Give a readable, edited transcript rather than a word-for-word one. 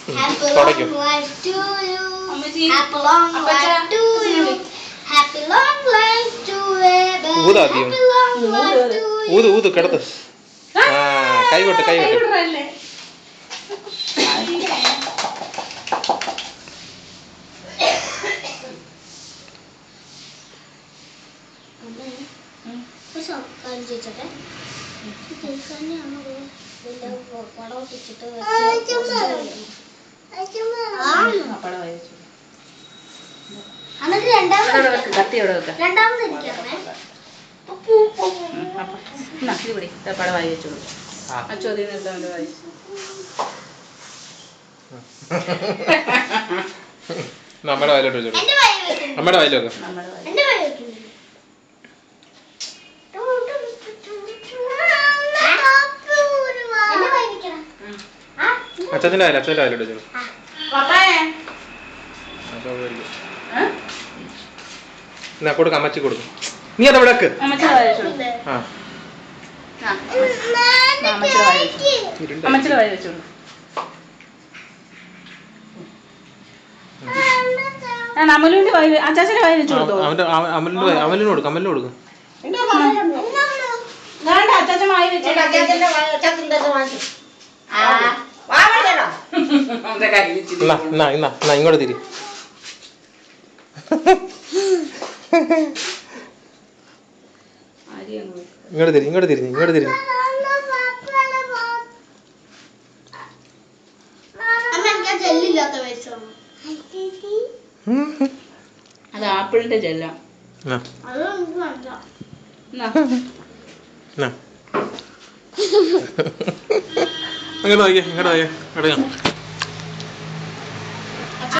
Happy long life to you. Happy long life to you. Happy long life to baby. Happy long life to you. ഊത് കിടത്ത്. കൈകൊട്ട്. പടമായി വെച്ചോളൂ. നമ്മുടെ വായിലോട്ട് വെച്ചോളൂ. നമ്മുടെ വായിലൊക്കെ അച്ഛൻ്റെ വായിലോട്ട് വെച്ചോളൂ. എന്നാ കൊടുക്ക, അമ്മച്ചി കൊടുക്കും. നീ അത് വിളക്ക്. അമ്മച്ചിയുടെ വായി വെച്ചോളൂ. അമലുവിന്റെ വായി, അച്ചാച്ചന്റെ വായി വെച്ചു കൊടുത്തോ. അമലിന് കൊടുക്കും. അച്ചാച്ചൻ വായി വെച്ചു. ഇങ്ങോട്ട് തിരി. ഇങ്ങോട്ട് തിരിഞ്ഞ് അത് ആപ്പിളിന്റെ ജെല്ല. ഇങ്ങോട്ട് വായിക്കാം.